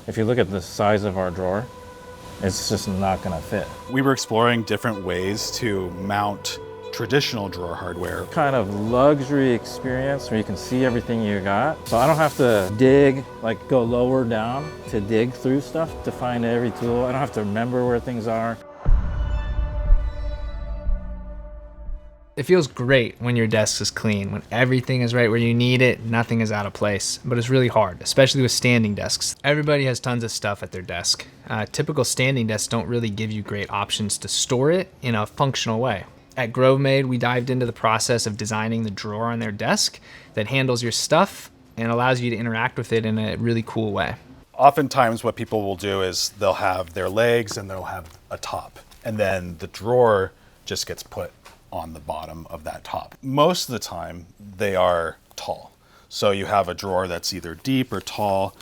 if you look at the size of our drawer, it's just not gonna fit. We were exploring different ways to mount traditional drawer hardware. Kind of luxury experience where you can see everything you got. So I don't have to dig, like go lower down to dig through stuff to find every tool. I don't have to remember where things are. It feels great when your desk is clean, when everything is right where you need it, nothing is out of place. But it's really hard, especially with standing desks. Everybody has tons of stuff at their desk. Typical standing desks don't really give you great options to store it in a functional way. At Grovemade, we dived into the process of designing the drawer on their desk that handles your stuff and allows you to interact with it in a really cool way. Oftentimes what people will do is they'll have their legs and they'll have a top, and then the drawer just gets put on the bottom of that top. Most of the time they are tall. So you have a drawer that's either deep or tall.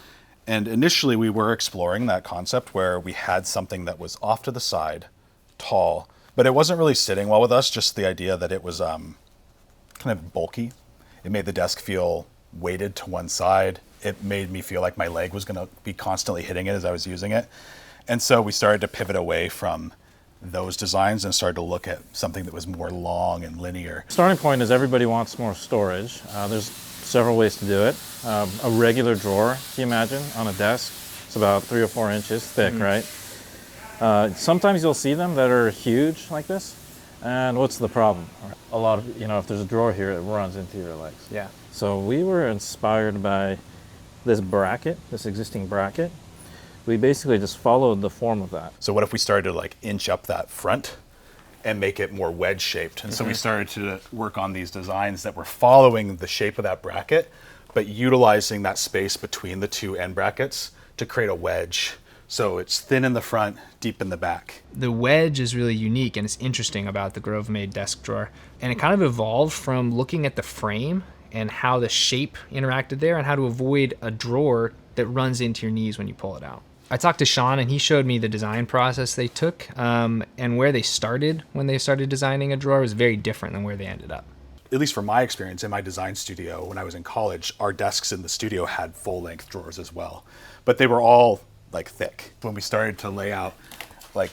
And initially we were exploring that concept where we had something that was off to the side, tall, but it wasn't really sitting well with us, just the idea that it was kind of bulky. It made the desk feel weighted to one side. It made me feel like my leg was gonna be constantly hitting it as I was using it. And so we started to pivot away from those designs and started to look at something that was more long and linear. Starting point is everybody wants more storage. There's several ways to do it. A regular drawer, can you imagine, on a desk, it's about 3 or 4 inches thick, right? Sometimes you'll see them that are huge like this. And what's the problem? A lot of, if there's a drawer here, it runs into your legs. Yeah. So we were inspired by this bracket, this existing bracket. We basically just followed the form of that. So what if we started to like inch up that front and make it more wedge shaped? And so we started to work on these designs that were following the shape of that bracket, but utilizing that space between the two end brackets to create a wedge. So it's thin in the front, deep in the back. The wedge is really unique and it's interesting about the Grovemade desk drawer. And it kind of evolved from looking at the frame and how the shape interacted there and how to avoid a drawer that runs into your knees when you pull it out. I talked to Sean and he showed me the design process they took, and where they started when they started designing a drawer was very different than where they ended up. At least from my experience in my design studio, when I was in college, our desks in the studio had full-length drawers as well, but they were all like thick. When we started to lay out like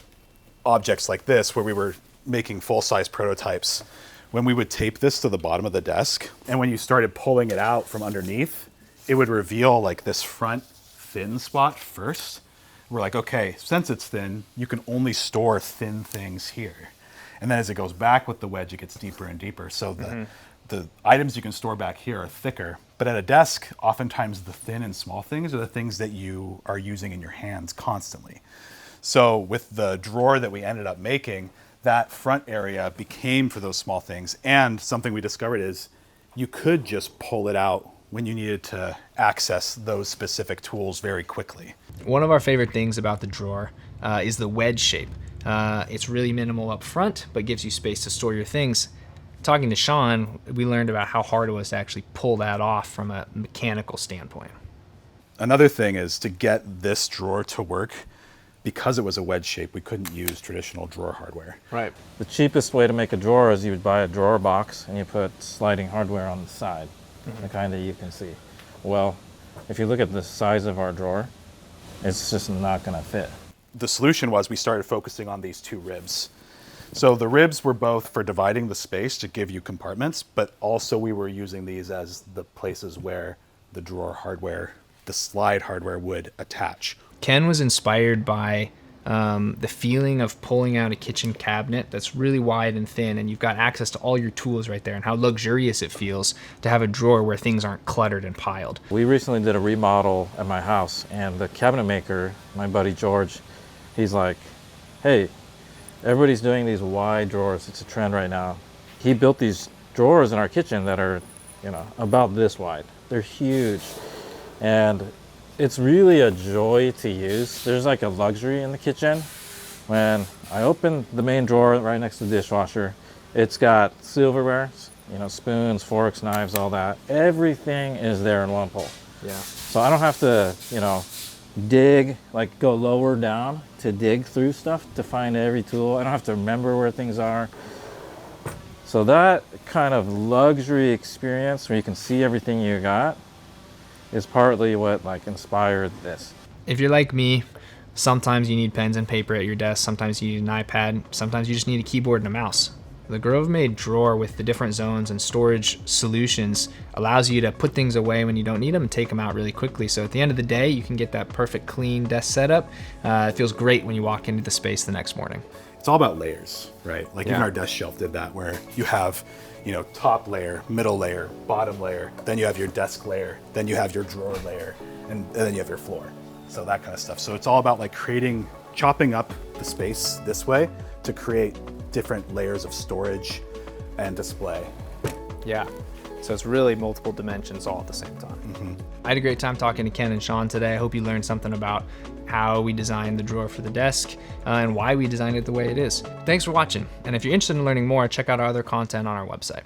objects like this, where we were making full-size prototypes, when we would tape this to the bottom of the desk, and when you started pulling it out from underneath, it would reveal like this front thin spot first. We're like, okay, since it's thin, you can only store thin things here. And then as it goes back with the wedge, it gets deeper and deeper. So the items you can store back here are thicker. But at a desk, oftentimes the thin and small things are the things that you are using in your hands constantly. So with the drawer that we ended up making, that front area became for those small things. And something we discovered is you could just pull it out when you needed to access those specific tools very quickly. One of our favorite things about the drawer is the wedge shape. It's really minimal up front, but gives you space to store your things. Talking to Sean, we learned about how hard it was to actually pull that off from a mechanical standpoint. Another thing is to get this drawer to work, because it was a wedge shape, we couldn't use traditional drawer hardware. Right. The cheapest way to make a drawer is you would buy a drawer box and you put sliding hardware on the side, the kind that you can see. Well, if you look at the size of our drawer, it's just not gonna fit. The solution was we started focusing on these 2 ribs. So the ribs were both for dividing the space to give you compartments, but also we were using these as the places where the drawer hardware, the slide hardware would attach. Ken was inspired by the feeling of pulling out a kitchen cabinet that's really wide and thin, and you've got access to all your tools right there, and how luxurious it feels to have a drawer where things aren't cluttered and piled. We recently did a remodel at my house, and the cabinet maker, my buddy George, he's like, hey, everybody's doing these wide drawers. It's a trend right now. He built these drawers in our kitchen that are, about this wide. They're huge. And it's really a joy to use. There's like a luxury in the kitchen. When I open the main drawer right next to the dishwasher, it's got silverware, spoons, forks, knives, all that. Everything is there in one pull. Yeah. So I don't have to, dig, like go lower down to dig through stuff to find every tool. I don't have to remember where things are. So that kind of luxury experience where you can see everything you got is partly what inspired this. If you're like me, sometimes you need pens and paper at your desk, sometimes you need an iPad, sometimes you just need a keyboard and a mouse. The Grovemade drawer with the different zones and storage solutions allows you to put things away when you don't need them and take them out really quickly. So at the end of the day, you can get that perfect clean desk setup. It feels great when you walk into the space the next morning. It's all about layers, right? Like even Yeah. our desk shelf did that, where you have, top layer, middle layer, bottom layer, then you have your desk layer, then you have your drawer layer, and then you have your floor. So that kind of stuff. So it's all about like chopping up the space this way to create different layers of storage and display. Yeah. So it's really multiple dimensions all at the same time. I had a great time talking to Ken and Sean today. I hope you learned something about how we designed the drawer for the desk and why we designed it the way it is. Thanks for watching. And if you're interested in learning more, check out our other content on our website.